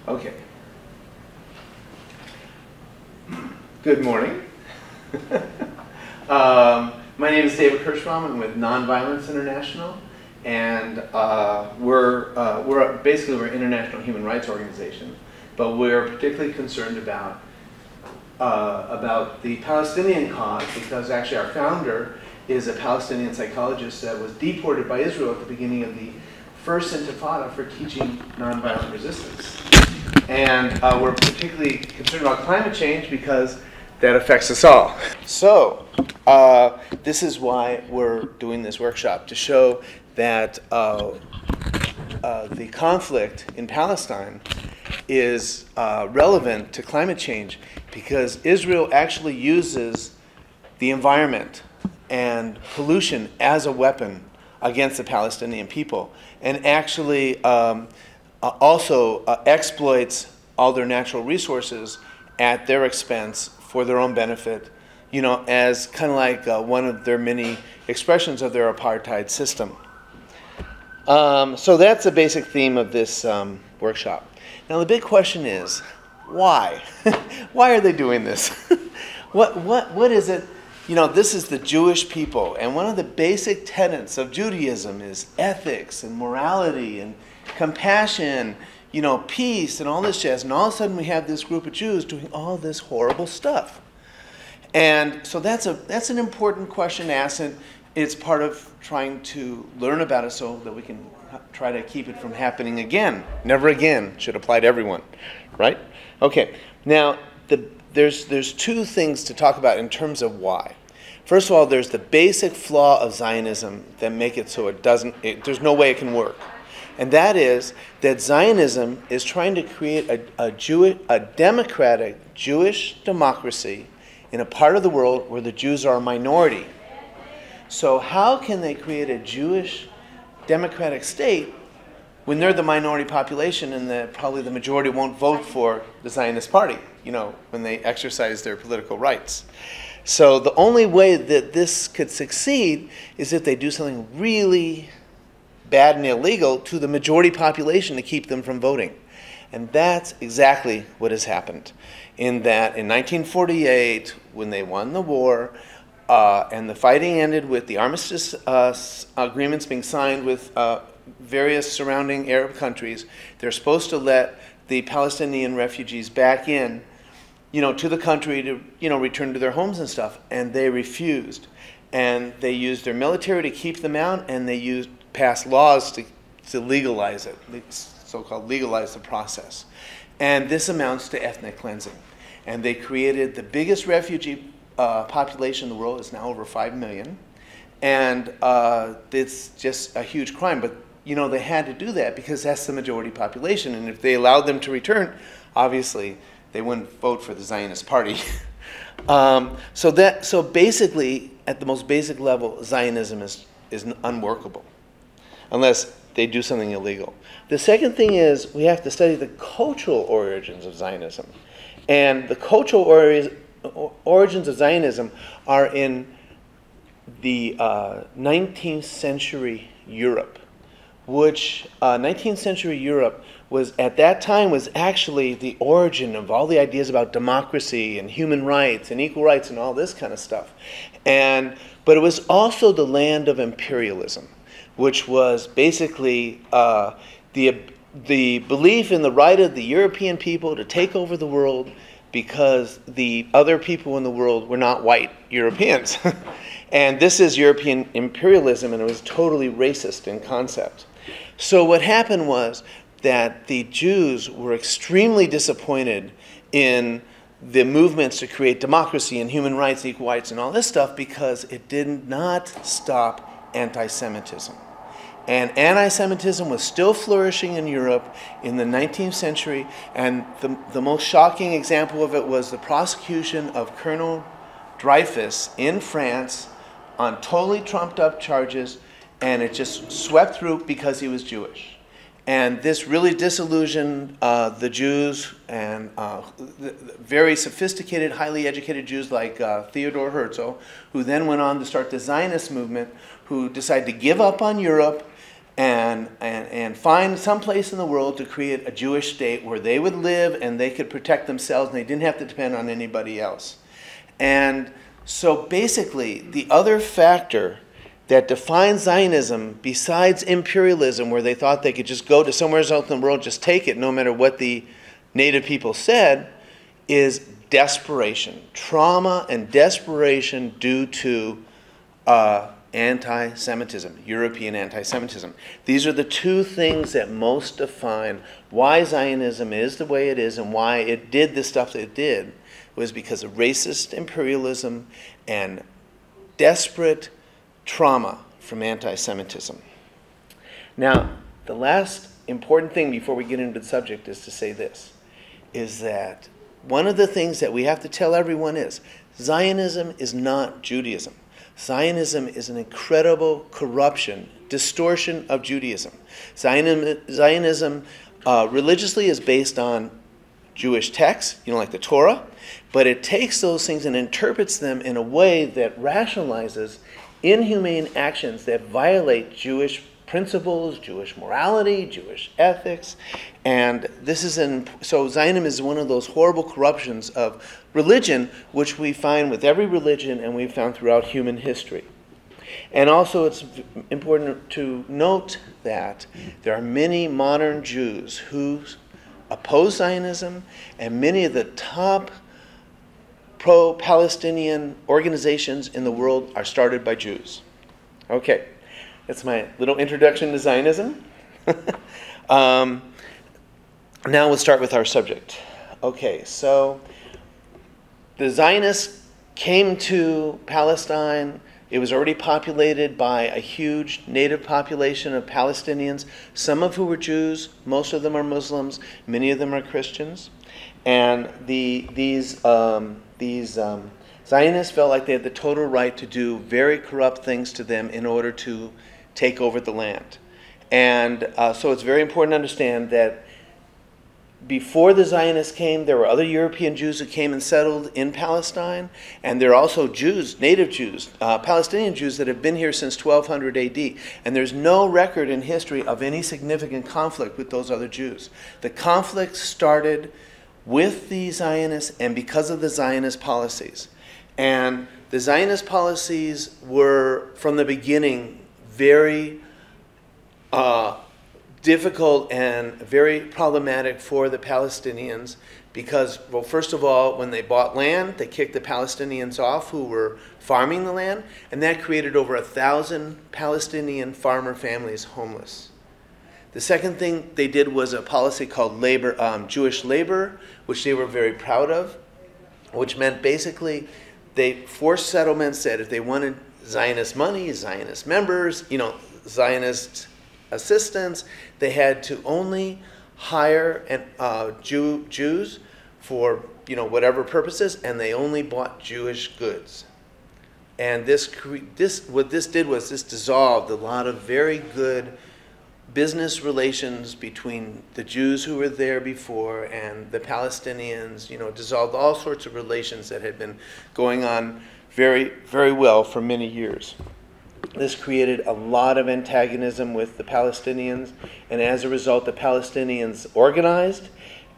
Okay. Good morning. My name is David Kirschbaum. I'm with Nonviolence International, and we're basically an international human rights organization, but we're particularly concerned about the Palestinian cause, because actually our founder is a Palestinian psychologist that was deported by Israel at the beginning of the first Intifada for teaching nonviolent resistance. And we're particularly concerned about climate change because that affects us all. So this is why we're doing this workshop, to show that the conflict in Palestine is relevant to climate change, because Israel actually uses the environment and pollution as a weapon against the Palestinian people, and actually also exploits all their natural resources at their expense for their own benefit, you know, as kind of like one of their many expressions of their apartheid system. So that's the basic theme of this workshop. Now the big question is, why? Why are they doing this? What is it? You know, this is the Jewish people, and one of the basic tenets of Judaism is ethics and morality and compassion, you know, peace and all this jazz. And all of a sudden we have this group of Jews doing all this horrible stuff. And so that's an important question to ask, and it's part of trying to learn about it so that we can try to keep it from happening again. Never again should apply to everyone, right? Okay, now there's two things to talk about in terms of why. First of all, there's the basic flaw of Zionism that make it so there's no way it can work. And that is that Zionism is trying to create a democratic Jewish democracy in a part of the world where the Jews are a minority. So how can they create a Jewish democratic state when they're the minority population and probably the majority won't vote for the Zionist party, you know, when they exercise their political rights? So the only way that this could succeed is if they do something really bad and illegal to the majority population to keep them from voting. And that's exactly what has happened. In that, in 1948, when they won the war, and the fighting ended with the armistice agreements being signed with various surrounding Arab countries, they're supposed to let the Palestinian refugees back in, you know, to the country to, you know, return to their homes and stuff, and they refused. And they used their military to keep them out, and they passed laws to legalize it, so-called legalize the process. And this amounts to ethnic cleansing. And they created the biggest refugee population in the world. Is now over 5 million. And it's just a huge crime. But, you know, they had to do that because that's the majority population. And if they allowed them to return, obviously they wouldn't vote for the Zionist party. So basically, at the most basic level, Zionism is unworkable unless they do something illegal. The second thing is we have to study the cultural origins of Zionism. And the cultural origins of Zionism are in the 19th century Europe, which 19th century Europe was, at that time, was actually the origin of all the ideas about democracy and human rights and equal rights and all this kind of stuff. But it was also the land of imperialism, which was basically the belief in the right of the European people to take over the world because the other people in the world were not white Europeans. And this is European imperialism, and it was totally racist in concept. So what happened was that the Jews were extremely disappointed in the movements to create democracy and human rights, equal rights, and all this stuff, because it did not stop anti-Semitism. And anti-Semitism was still flourishing in Europe in the 19th century, and the most shocking example of it was the prosecution of Colonel Dreyfus in France on totally trumped up charges, and it just swept through because he was Jewish. And this really disillusioned the Jews, and very sophisticated, highly educated Jews like Theodor Herzl, who then went on to start the Zionist movement, who decided to give up on Europe and and find some place in the world to create a Jewish state where they would live and they could protect themselves and they didn't have to depend on anybody else. And so basically, the other factor that defines Zionism, besides imperialism, where they thought they could just go to somewhere else in the world, just take it, no matter what the native people said, is desperation. Trauma and desperation due to anti-Semitism, European anti-Semitism. These are the two things that most define why Zionism is the way it is and why it did the stuff that it did, was because of racist imperialism and desperate trauma from anti-Semitism. Now, the last important thing before we get into the subject is to say this, is that one of the things that we have to tell everyone is Zionism is not Judaism. Zionism is an incredible corruption, distortion of Judaism. Zionism religiously is based on Jewish texts, like the Torah, but it takes those things and interprets them in a way that rationalizes inhumane actions that violate Jewish principles, Jewish morality, Jewish ethics, and so Zionism is one of those horrible corruptions of religion, which we find with every religion and we've found throughout human history. And also it's important to note that there are many modern Jews who oppose Zionism, and many of the top pro-Palestinian organizations in the world are started by Jews. Okay, that's my little introduction to Zionism. Now we'll start with our subject. Okay, so the Zionists came to Palestine. It was already populated by a huge native population of Palestinians, some of who were Jews, most of them are Muslims, many of them are Christians. And these Zionists felt like they had the total right to do very corrupt things to them in order to take over the land. And so it's very important to understand that before the Zionists came, there were other European Jews who came and settled in Palestine, and there are also Jews, native Jews, Palestinian Jews that have been here since 1200 AD, and there's no record in history of any significant conflict with those other Jews. The conflict started with the Zionists and because of the Zionist policies. And the Zionist policies were, from the beginning, very difficult and very problematic for the Palestinians because, well, first of all, when they bought land, they kicked the Palestinians off who were farming the land, and that created over 1,000 Palestinian farmer families homeless. The second thing they did was a policy called Jewish labor, which they were very proud of, which meant basically they forced settlements that if they wanted Zionist money, Zionist members, Zionist assistants, they had to only hire Jews for whatever purposes, and they only bought Jewish goods. And what this did was this dissolved a lot of very good business relations between the Jews who were there before and the Palestinians, dissolved all sorts of relations that had been going on very, very well for many years. This created a lot of antagonism with the Palestinians, and as a result, the Palestinians organized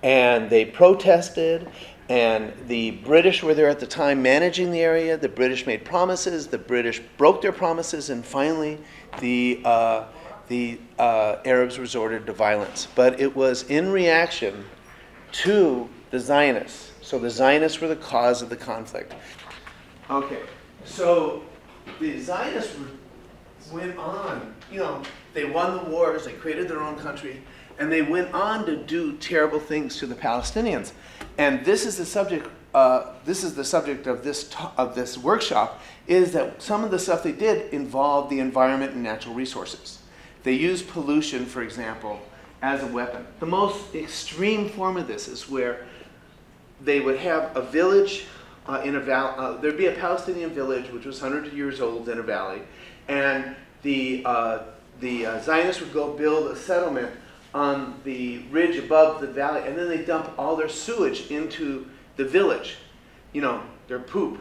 and they protested, and the British were there at the time managing the area. The British made promises, the British broke their promises, and finally the Arabs resorted to violence. But it was in reaction to the Zionists. So the Zionists were the cause of the conflict. Okay, so the Zionists went on, they won the wars, they created their own country, and they went on to do terrible things to the Palestinians. And this is the subject. Of this workshop, is that some of the stuff they did involved the environment and natural resources. They used pollution, for example, as a weapon. The most extreme form of this is where they would have a village in a valley. There'd be a Palestinian village which was hundreds of years old in a valley, and the Zionists would go build a settlement on the ridge above the valley, and then they dump all their sewage into the village, their poop,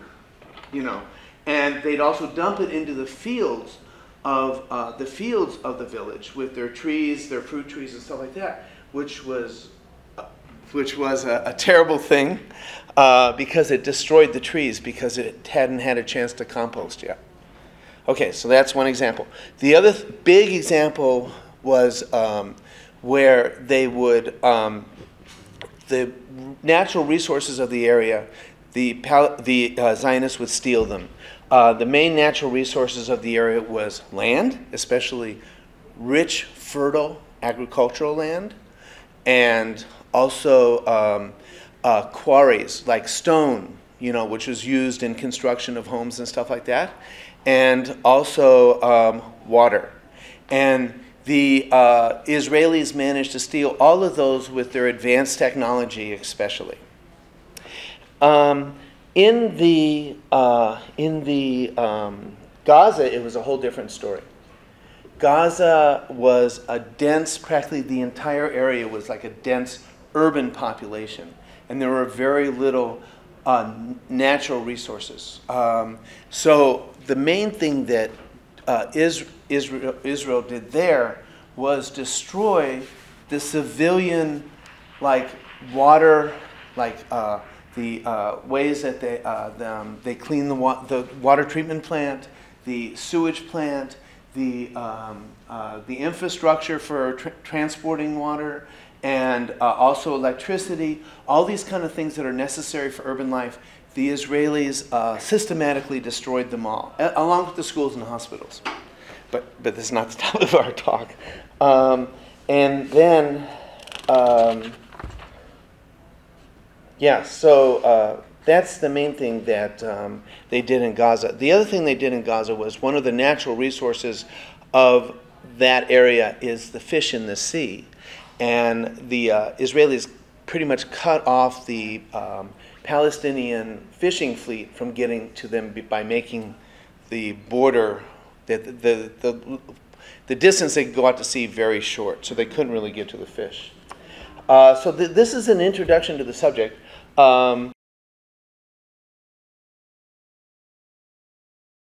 and they'd also dump it into the fields of the fields of the village with their trees, their fruit trees and stuff like that, which was a terrible thing because it destroyed the trees because it hadn't had a chance to compost yet. Okay, so that's one example. The other big example was where they would, the natural resources of the area, the Zionists would steal them. The main natural resources of the area was land, especially rich, fertile agricultural land, and also quarries like stone, which was used in construction of homes and stuff like that, and also water. And the Israelis managed to steal all of those with their advanced technology, especially. In the Gaza, it was a whole different story. Gaza was a dense, practically the entire area was like a dense urban population, and there were very little natural resources. So the main thing that Israel did there was destroy the civilian, water, the ways that they clean the water treatment plant, the sewage plant, the infrastructure for transporting water, and also electricity, all these kind of things that are necessary for urban life. The Israelis systematically destroyed them all, along with the schools and hospitals. But this is not the topic of our talk. And then, so that's the main thing that they did in Gaza. The other thing they did in Gaza was one of the natural resources of that area is the fish in the sea. And the Israelis pretty much cut off the Palestinian fishing fleet from getting to them by making the border, the distance they could go out to sea very short, so they couldn't really get to the fish. So this is an introduction to the subject.